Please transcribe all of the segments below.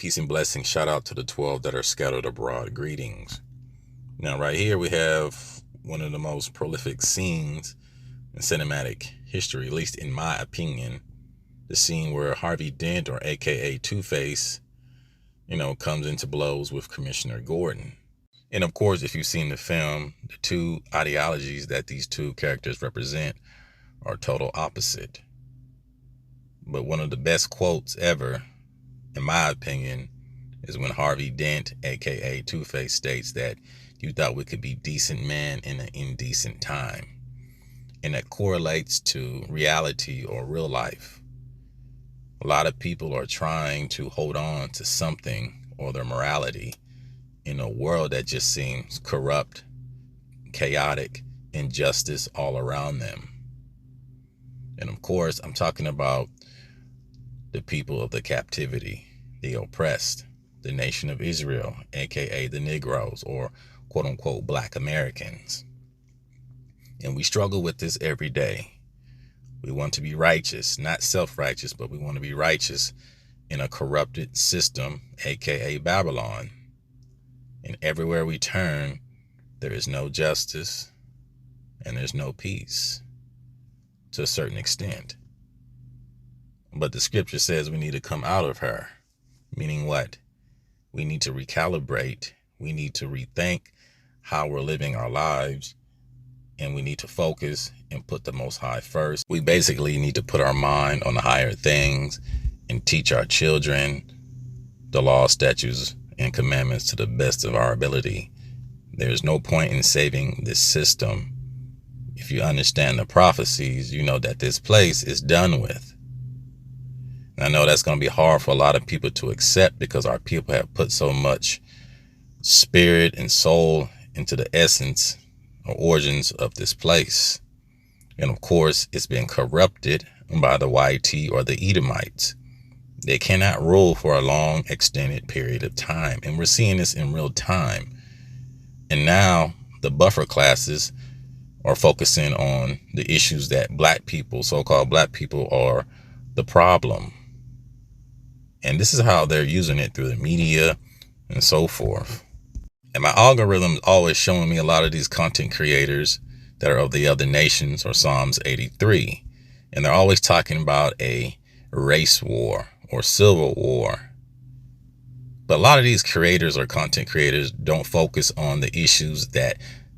Peace and blessings. Shout out to the 12 that are scattered abroad. Greetings. Now, right here, we have one of the most prolific scenes in cinematic history, at least in my opinion. The scene where Harvey Dent, or AKA Two-Face, comes into blows with Commissioner Gordon. And of course, if you've seen the film, the two ideologies that these two characters represent are total opposite. But one of the best quotes ever, in my opinion, is when Harvey Dent, aka Two-Face, states that you thought we could be decent men in an indecent time. And that correlates to reality or real life. A lot of people are trying to hold on to something or their morality in a world that just seems corrupt, chaotic, injustice all around them. And of course, I'm talking about the people of the captivity, the oppressed, the nation of Israel, aka the Negroes, or quote unquote Black Americans. And we struggle with this every day. We want to be righteous, not self-righteous, but we want to be righteous in a corrupted system, aka Babylon. And everywhere we turn, there is no justice and there's no peace, to a certain extent. But the scripture says we need to come out of her. Meaning what? We need to recalibrate. We need to rethink how we're living our lives. And we need to focus and put the Most High first. We basically need to put our mind on the higher things and teach our children the law, statutes, and commandments to the best of our ability. There's no point in saving this system. If you understand the prophecies, you know that this place is done with. And I know that's going to be hard for a lot of people to accept because our people have put so much spirit and soul into the essence or origins of this place. And of course, it's been corrupted by the YT or the Edomites. They cannot rule for a long extended period of time. And we're seeing this in real time. And now the buffer classes are focusing on the issues that black people, so-called black people, are the problem. And this is how they're using it through the media and so forth. And my algorithm is always showing me a lot of these content creators that are of the other nations or Psalms 83. And they're always talking about a race war or civil war. But a lot of these creators or content creators don't focus on the issues that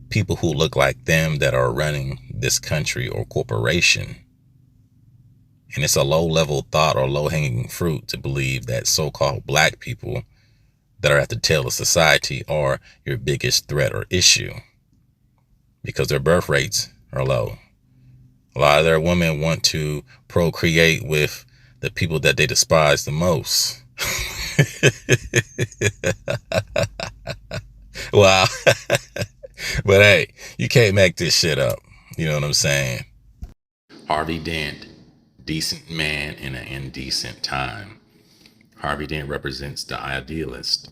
people who look like them that are running this country or corporation. And it's a low-level thought or low-hanging fruit to believe that so-called black people that are at the tail of society are your biggest threat or issue because their birth rates are low. A lot of their women want to procreate with the people that they despise the most. Wow. But hey, you can't make this shit up. You know what I'm saying? Harvey Dent, decent man in an indecent time. Harvey Dent represents the idealist,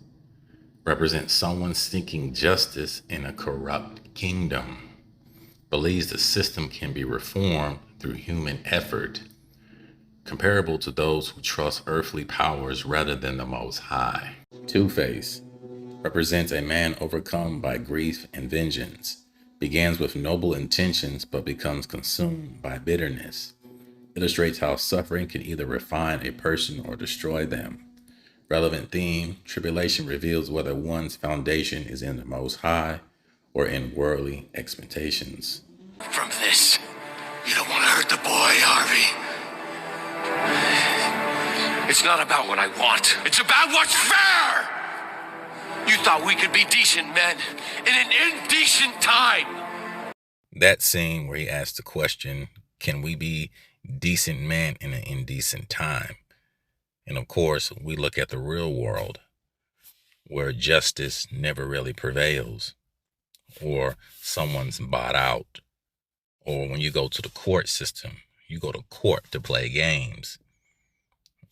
represents someone seeking justice in a corrupt kingdom, believes the system can be reformed through human effort, comparable to those who trust earthly powers rather than the Most High. Two-Face represents a man overcome by grief and vengeance, begins with noble intentions but becomes consumed by bitterness, illustrates how suffering can either refine a person or destroy them. Relevant theme, tribulation reveals whether one's foundation is in the Most High or in worldly expectations. From this, you don't want to hurt the boy, Harvey. It's not about what I want. It's about what's fair! You thought we could be decent men in an indecent time. That scene where he asked the question, can we be decent men in an indecent time? And of course, we look at the real world where justice never really prevails, or someone's bought out, or when you go to the court system, you go to court to play games.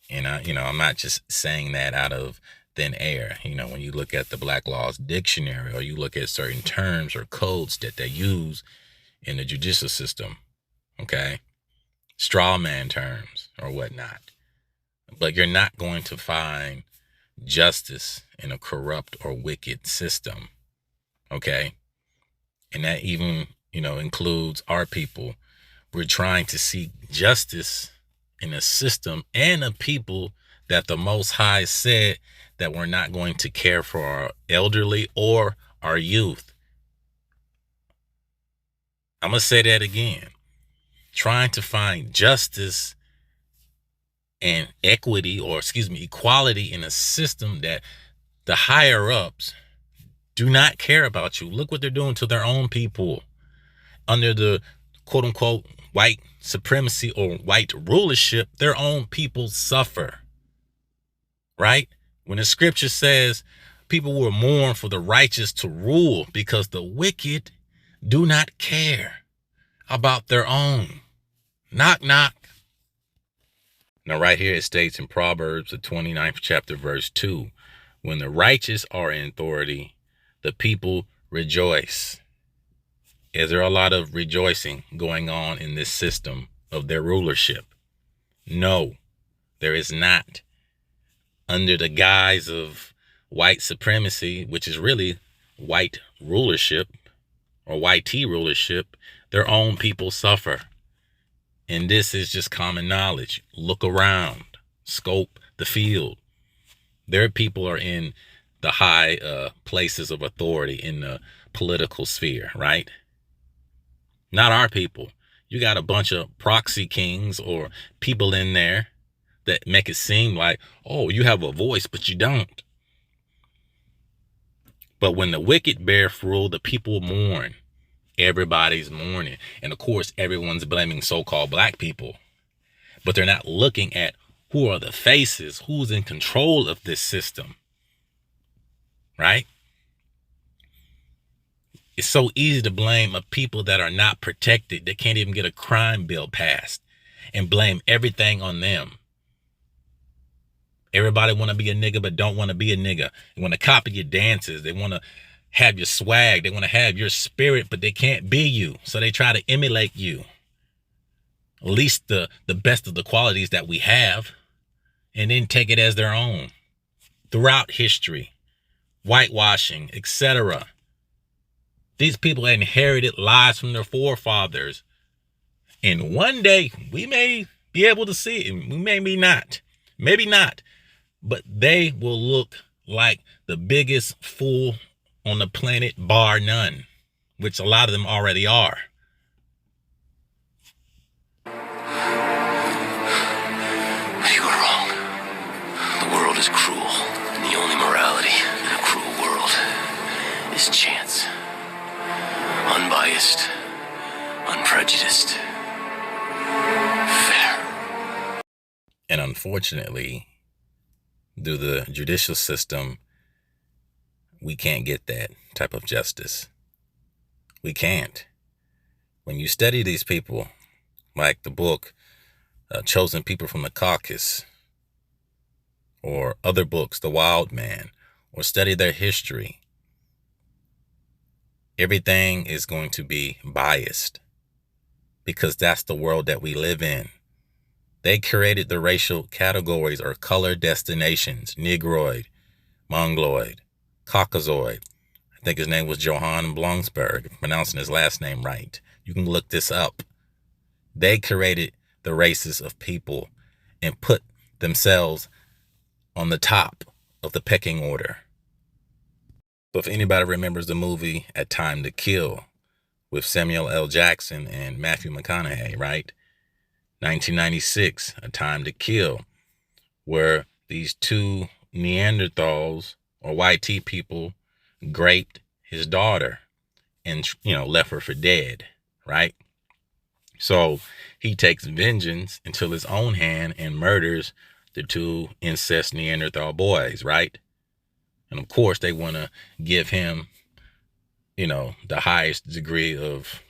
And I'm not just saying that out of thin air. When you look at the Black Laws Dictionary, or you look at certain terms or codes that they use in the judicial system, okay, straw man terms or whatnot. But you're not going to find justice in a corrupt or wicked system. Okay. And that even, includes our people. We're trying to seek justice in a system and a people that the Most High said that we're not going to care for our elderly or our youth. I'm going to say that again. Trying to find justice and equality in a system that the higher ups do not care about you. Look what they're doing to their own people under the quote unquote white supremacy or white rulership. Their own people suffer, right? When the scripture says people will mourn for the righteous to rule because the wicked do not care about their own. Knock, knock. Now, right here it states in Proverbs, the 29th chapter, verse 2, when the righteous are in authority, the people rejoice. Is there a lot of rejoicing going on in this system of their rulership? No, there is not. Under the guise of white supremacy, which is really white rulership or YT rulership, their own people suffer. And this is just common knowledge. Look around, scope the field. Their people are in the high places of authority in the political sphere, right? Not our people. You got a bunch of proxy kings or people in there that make it seem like, oh, you have a voice, but you don't. But when the wicked bear rule, the people mourn. Everybody's mourning. And of course, everyone's blaming so-called black people. But they're not looking at who are the faces, who's in control of this system. Right? It's so easy to blame a people that are not protected, that can't even get a crime bill passed, and blame everything on them. Everybody want to be a nigga, but don't want to be a nigga. They want to copy your dances. They want to have your swag. They want to have your spirit, but they can't be you. So they try to emulate you. At least the best of the qualities that we have, and then take it as their own. Throughout history, whitewashing, etc. These people inherited lies from their forefathers. And one day we may be able to see it. We maybe not. Maybe not. But they will look like the biggest fool on the planet, bar none, which a lot of them already are. You are wrong. The world is cruel, and the only morality in a cruel world is chance. Unbiased, unprejudiced, fair. And unfortunately, through the judicial system, we can't get that type of justice. We can't. When you study these people, like the book Chosen People from the Caucasus, or other books, The Wild Man, or study their history, everything is going to be biased because that's the world that we live in. They created the racial categories or color destinations: Negroid, Mongoloid, Caucasoid. I think his name was Johann Blongsberg, pronouncing his last name right. You can look this up. They created the races of people and put themselves on the top of the pecking order. So if anybody remembers the movie A Time to Kill with Samuel L. Jackson and Matthew McConaughey, right? 1996, A Time to Kill, where these two Neanderthals or YT people raped his daughter and, left her for dead, right? So he takes vengeance into his own hand and murders the two incest Neanderthal boys, right? And of course, they want to give him, the highest degree of,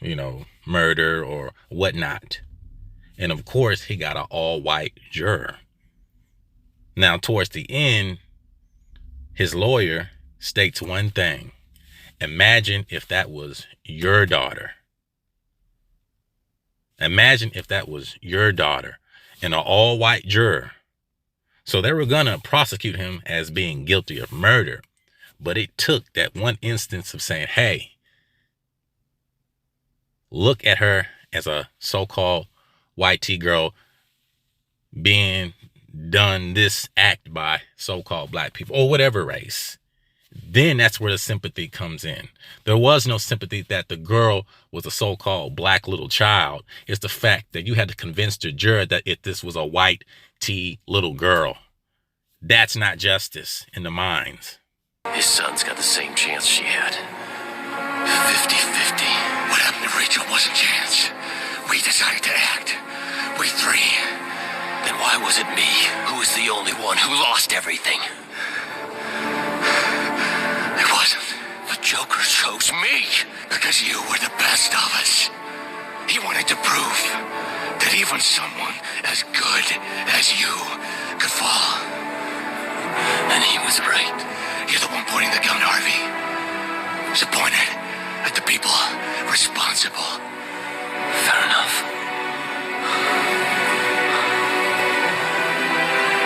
murder or whatnot. And of course, he got an all-white juror. Now, towards the end, his lawyer states one thing. Imagine if that was your daughter. Imagine if that was your daughter and an all-white juror So they were going to prosecute him as being guilty of murder. But it took that one instance of saying, hey, look at her as a so-called white T girl being done this act by so-called black people or whatever race. Then that's where the sympathy comes in. There was no sympathy that the girl was a so-called black little child. It's the fact that you had to convince the juror that if this was a white T little girl. That's not justice in the minds. His son's got the same chance she had. 50-50. What happened to Rachel wasn't chance. We decided to act. We three. Then why was it me who was the only one who lost everything? It wasn't. The Joker chose me because you were the best of us. He wanted to prove that even someone as good as you could fall. And he was right. You're the one pointing the gun, Harvey. So point it at the people responsible. Fair enough.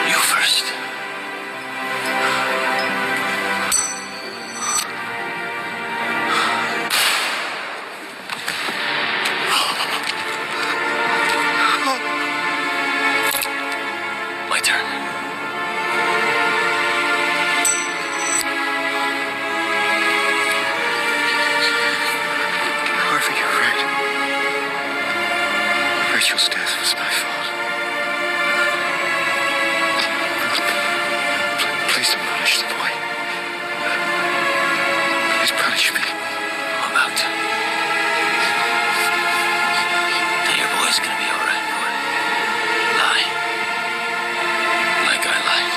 You first. My turn. Harvey, you're right. Rachel's death was my fault. Please don't punish the boy. Please punish me. I'm about to. Then your boy's gonna be alright, boy. Lie. Like I lied.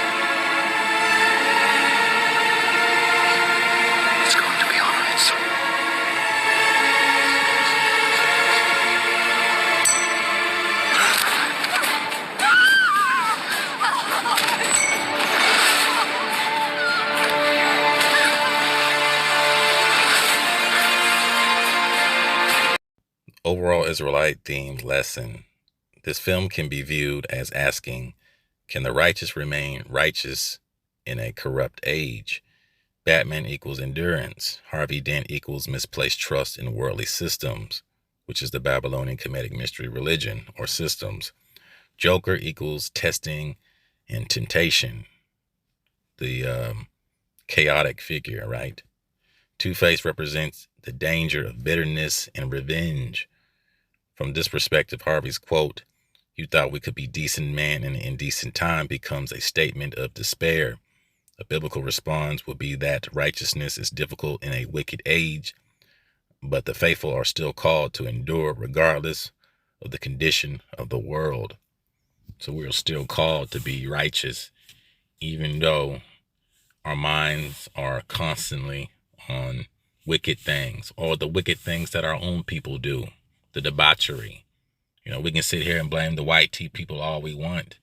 It's going to be all right, son. Overall Israelite themed lesson. This film can be viewed as asking, can the righteous remain righteous in a corrupt age? Batman equals endurance. Harvey Dent equals misplaced trust in worldly systems, which is the Babylonian Kemetic mystery religion or systems. Joker equals testing and temptation, the chaotic figure, right? Two-Face represents the danger of bitterness and revenge. From this perspective, Harvey's quote, "You thought we could be decent men in an indecent time," becomes a statement of despair. A biblical response would be that righteousness is difficult in a wicked age, but the faithful are still called to endure regardless of the condition of the world. So we're still called to be righteous, even though our minds are constantly on wicked things, or the wicked things that our own people do, the debauchery. You know, we can sit here and blame the white tea people all we want,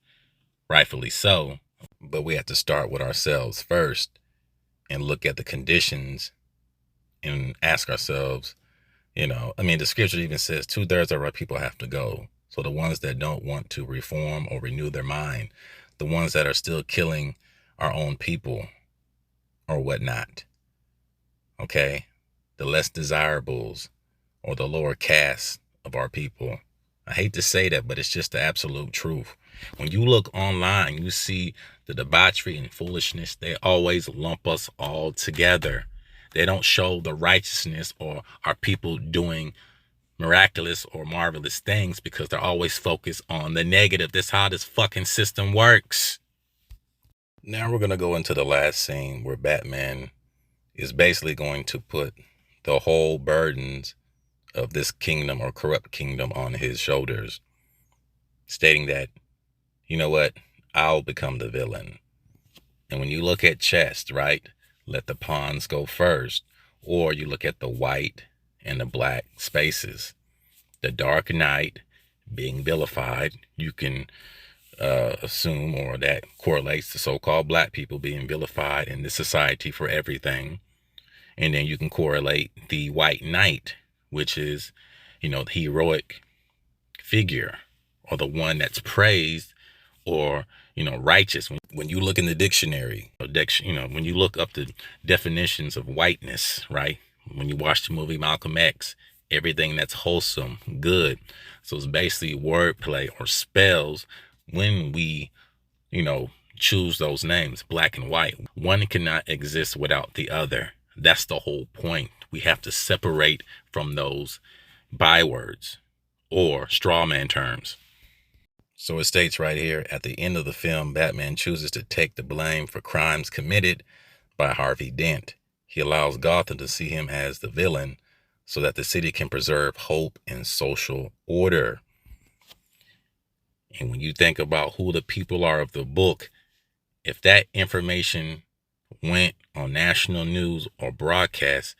rightfully so, but we have to start with ourselves first and look at the conditions and ask ourselves, the scripture even says 2/3 of our people have to go. So the ones that don't want to reform or renew their mind, the ones that are still killing our own people or whatnot, okay, the less desirables or the lower caste of our people. I hate to say that, but it's just the absolute truth. When you look online, you see the debauchery and foolishness. They always lump us all together. They don't show the righteousness or our people doing miraculous or marvelous things because they're always focused on the negative. That's how this fucking system works. Now we're going to go into the last scene where Batman is basically going to put the whole burdens of this kingdom or corrupt kingdom on his shoulders, stating that, you know what, I'll become the villain. And when you look at chess, right, let the pawns go first, or you look at the white and the black spaces. The Dark Knight being vilified, you can assume, or that correlates to so-called black people being vilified in this society for everything. And then you can correlate the White Knight, which is, the heroic figure or the one that's praised or, righteous. When you look in the dictionary, when you look up the definitions of whiteness, right? When you watch the movie Malcolm X, everything that's wholesome, good. So it's basically wordplay or spells when we, choose those names, black and white. One cannot exist without the other. That's the whole point. We have to separate from those bywords or straw man terms. So it states right here at the end of the film, Batman chooses to take the blame for crimes committed by Harvey Dent. He allows Gotham to see him as the villain so that the city can preserve hope and social order. And when you think about who the people are of the book, if that information went on national news or broadcast,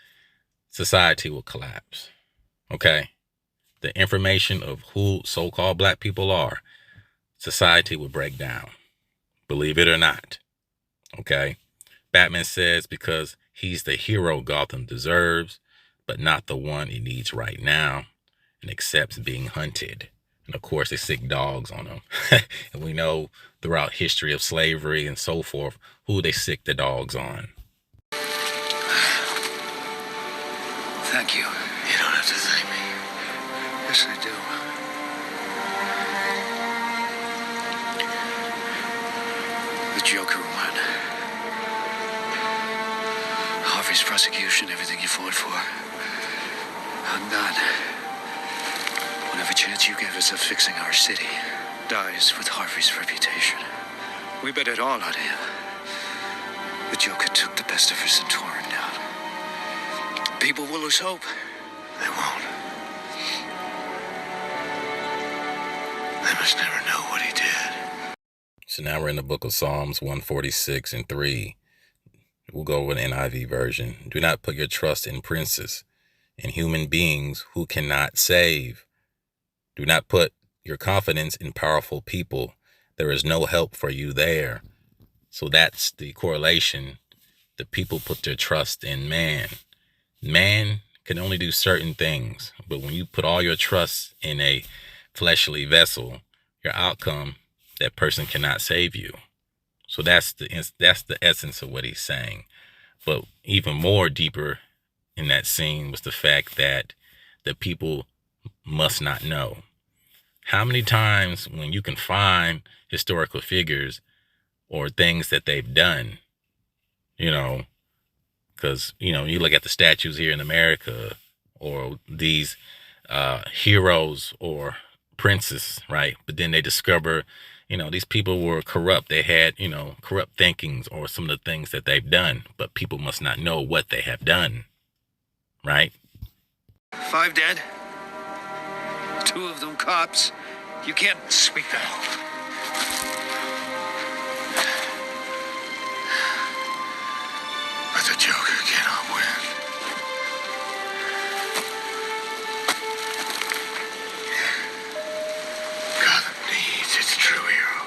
society will collapse. Okay? The information of who so-called black people are, society would break down. Believe it or not. Okay? Batman says because he's the hero Gotham deserves, but not the one it needs right now, and accepts being hunted. And of course, they sick dogs on him. And we know throughout history of slavery and so forth, who they sick the dogs on. Thank you. You don't have to thank me. Yes, I do. The Joker won. Harvey's prosecution, everything you fought for. I'm done. Whatever chance you gave us of fixing our city dies with Harvey's reputation. We bet it all on him. The Joker took the best of us and tore him down. People will lose hope. They won't. They must never know what he did. So now we're in the book of Psalms 146 and 3. We'll go with an NIV version. Do not put your trust in princes and human beings who cannot save. Do not put your confidence in powerful people. There is no help for you there. So that's the correlation. The people put their trust in man. Man can only do certain things, but when you put all your trust in a fleshly vessel, your outcome, that person cannot save you. So that's the essence of what he's saying. But even more deeper in that scene was the fact that the people must not know. How many times when you can find historical figures or things that they've done, because, you look at the statues here in America or these heroes or princes, right? But then they discover, these people were corrupt. They had, corrupt thinkings or some of the things that they've done, but people must not know what they have done, right? 5 dead. 2 of them cops. You can't sweep that up. But the Joker cannot win. Gotham needs its true hero.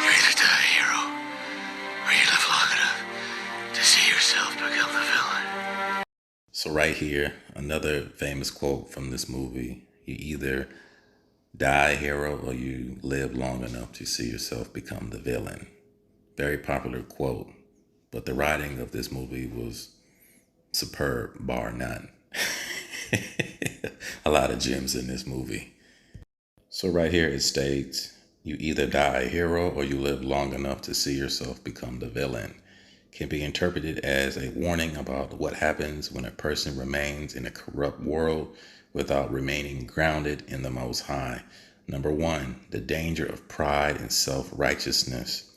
You either die a hero, or you live long enough to see yourself become the villain. So right here, another famous quote from this movie. You either die a hero or you live long enough to see yourself become the villain. Very popular quote, but the writing of this movie was superb, bar none. A lot of gems in this movie. So right here it states, you either die a hero or you live long enough to see yourself become the villain. Can be interpreted as a warning about what happens when a person remains in a corrupt world without remaining grounded in the Most High. Number 1, the danger of pride and self-righteousness.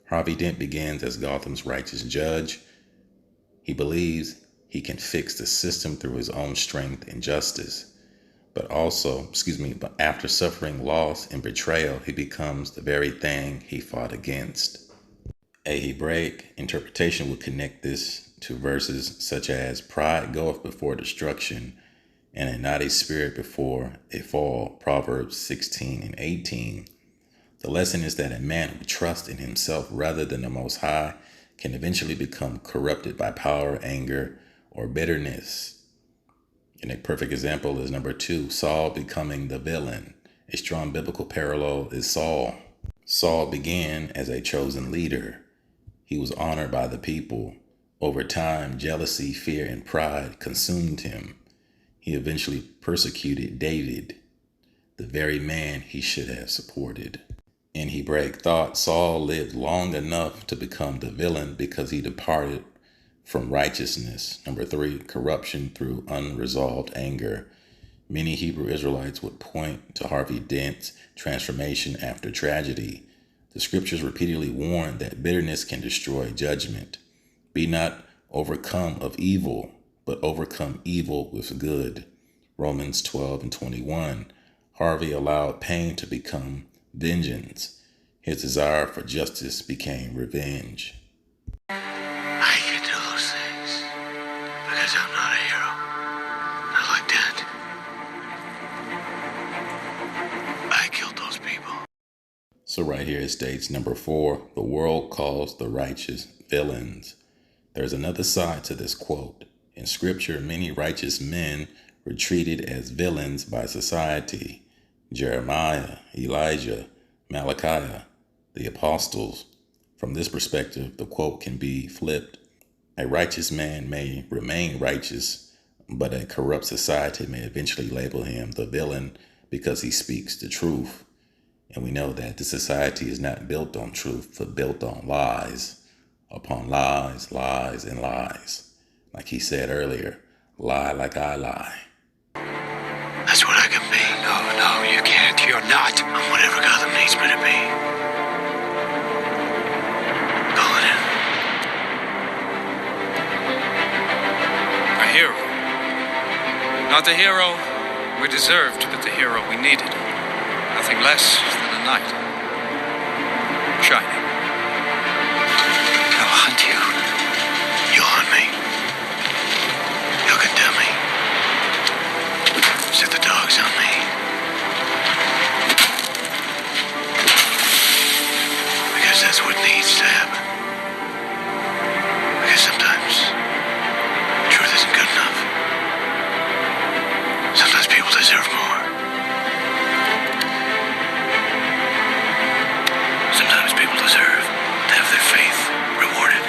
Harvey Dent begins as Gotham's righteous judge. He believes he can fix the system through his own strength and justice. But after suffering loss and betrayal, he becomes the very thing he fought against. A Hebraic interpretation would connect this to verses such as, pride goeth before destruction, and a naughty spirit before a fall, Proverbs 16 and 18. The lesson is that a man who trusts in himself rather than the Most High can eventually become corrupted by power, anger, or bitterness. And a perfect example is number 2, Saul becoming the villain. A strong biblical parallel is Saul. Saul began as a chosen leader. He was honored by the people. Over time, jealousy, fear, and pride consumed him. He eventually persecuted David, the very man he should have supported. In Hebraic thought, Saul lived long enough to become the villain because he departed from righteousness. Number 3, corruption through unresolved anger. Many Hebrew Israelites would point to Harvey Dent's transformation after tragedy. The scriptures repeatedly warn that bitterness can destroy judgment. Be not overcome of evil, but overcome evil with good. Romans 12:21. Harvey allowed pain to become vengeance. His desire for justice became revenge. I can do those things because I'm not a hero. Not like that. I killed those people. So right here it states, number 4, the world calls the righteous villains. There's another side to this quote. In scripture, many righteous men were treated as villains by society. Jeremiah, Elijah, Malachi, the apostles. From this perspective, the quote can be flipped. A righteous man may remain righteous, but a corrupt society may eventually label him the villain because he speaks the truth. And we know that the society is not built on truth, but built on lies, upon lies, lies, and lies. Like he said earlier, lie like I lie. That's what I can be. No, you can't. You're not. I'm whatever Gotham needs me to be. Call it in. A hero. Not the hero we deserved, but the hero we needed. Nothing less than a knight. Shining. I'll hunt you. You'll hunt me. You'll condemn me. Set the dogs on me. Because that's what needs to happen. Because sometimes truth isn't good enough. Sometimes people deserve more. Sometimes people deserve to have their faith rewarded.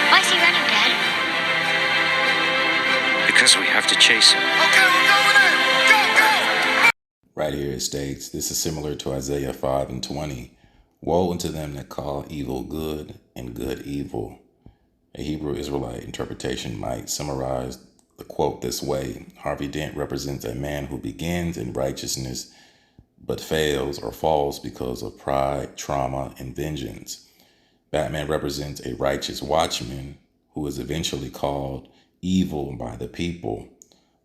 Why is he running, Dad? Because we have to chase him. Okay, we're going in. Go! Right here it states, this is similar to Isaiah 5:20. Woe unto them that call evil good and good evil. A Hebrew Israelite interpretation might summarize the quote this way. Harvey Dent represents a man who begins in righteousness but fails or falls because of pride, trauma, and vengeance. Batman represents a righteous watchman who is eventually called evil by the people.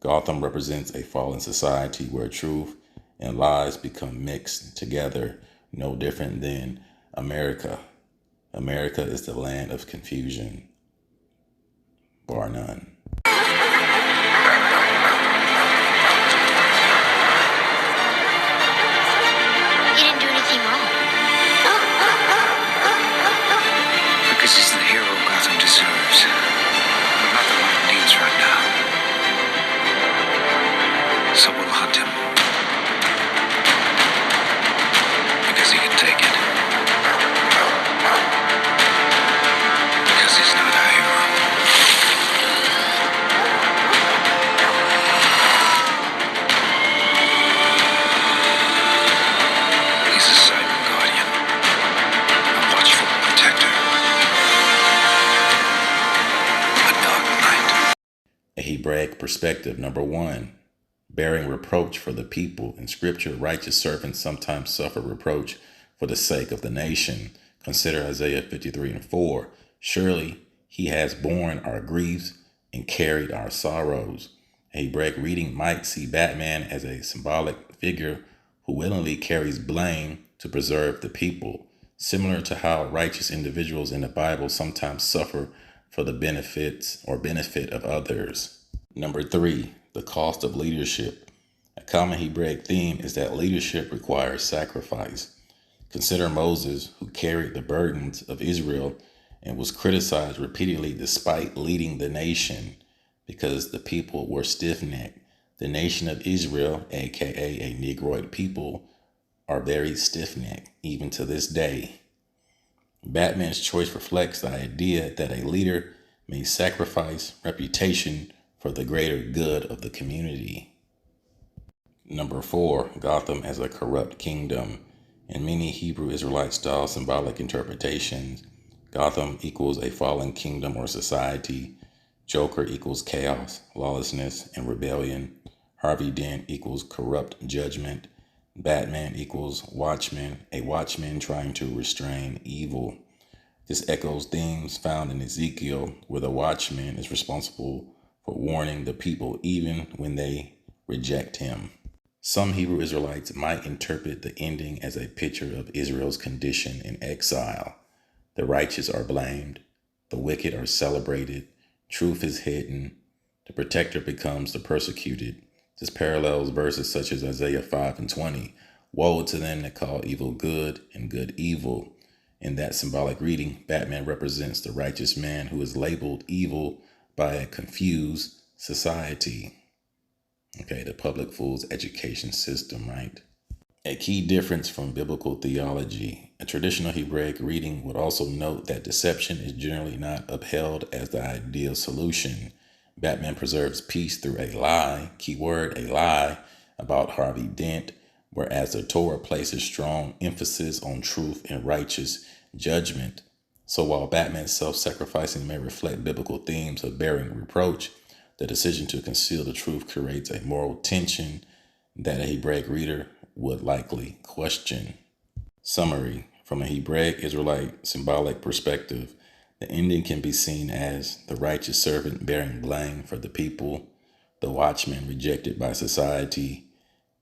Gotham represents a fallen society where truth and lies become mixed together, no different than America. America is the land of confusion, bar none. He didn't do anything wrong. Because he's the hero Gotham deserves. But not the one it needs right now. So we'll hunt him. Because he can take it. Because he's not a hero. He's a silent guardian. A watchful protector. A dark knight. A Hebraic perspective, number 1. Bearing reproach for the people. In scripture, righteous servants sometimes suffer reproach for the sake of the nation. Consider Isaiah 53:4. Surely he has borne our griefs and carried our sorrows. A Hebraic reading might see Batman as a symbolic figure who willingly carries blame to preserve the people, similar to how righteous individuals in the Bible sometimes suffer for the benefit of others. Number 3, the cost of leadership. A common Hebraic theme is that leadership requires sacrifice. Consider Moses, who carried the burdens of Israel and was criticized repeatedly despite leading the nation because the people were stiff-necked. The nation of Israel, aka a Negroid people, are very stiff-necked, even to this day. Batman's choice reflects the idea that a leader may sacrifice reputation for the greater good of the community. Number 4, Gotham as a corrupt kingdom. In many Hebrew Israelite-style symbolic interpretations, Gotham equals a fallen kingdom or society. Joker equals chaos, lawlessness, and rebellion. Harvey Dent equals corrupt judgment. Batman equals watchman, a watchman trying to restrain evil. This echoes themes found in Ezekiel, where the watchman is responsible for warning the people even when they reject him. Some Hebrew Israelites might interpret the ending as a picture of Israel's condition in exile. The righteous are blamed, the wicked are celebrated, truth is hidden, the protector becomes the persecuted. This parallels verses such as Isaiah 5:20. Woe to them that call evil good and good evil. In that symbolic reading, Batman represents the righteous man who is labeled evil by a confused society. Okay, the public fool's education system, right? A key difference from biblical theology. A traditional Hebraic reading would also note that deception is generally not upheld as the ideal solution. Batman preserves peace through a lie, keyword a lie, about Harvey Dent, whereas the Torah places strong emphasis on truth and righteous judgment. So while Batman's self-sacrificing may reflect biblical themes of bearing reproach, the decision to conceal the truth creates a moral tension that a Hebraic reader would likely question. Summary: from a Hebraic Israelite symbolic perspective, the ending can be seen as the righteous servant bearing blame for the people, the watchman rejected by society,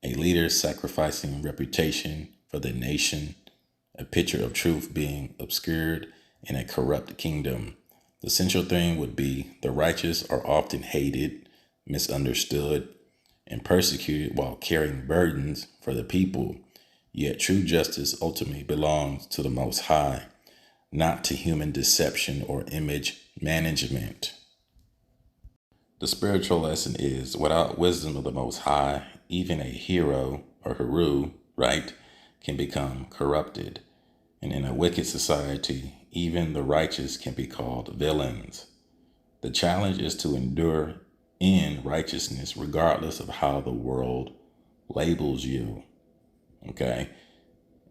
a leader sacrificing reputation for the nation, a picture of truth being obscured in a corrupt kingdom. The central theme would be the righteous are often hated, misunderstood, and persecuted while carrying burdens for the people. Yet true justice ultimately belongs to the Most High, not to human deception or image management. The spiritual lesson is, without wisdom of the Most High, even a hero or Heru, right, can become corrupted. And in a wicked society, even the righteous can be called villains. The challenge is to endure in righteousness regardless of how the world labels you. Okay?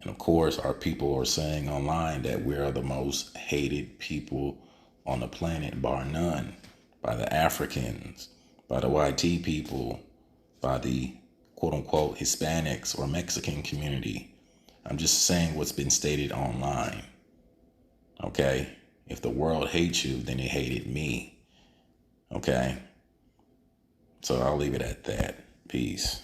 And of course, our people are saying online that we are the most hated people on the planet, bar none, by the Africans, by the YT people, by the quote unquote Hispanics or Mexican community. I'm just saying what's been stated online. Okay? If the world hates you, then it hated me. Okay? So I'll leave it at that. Peace.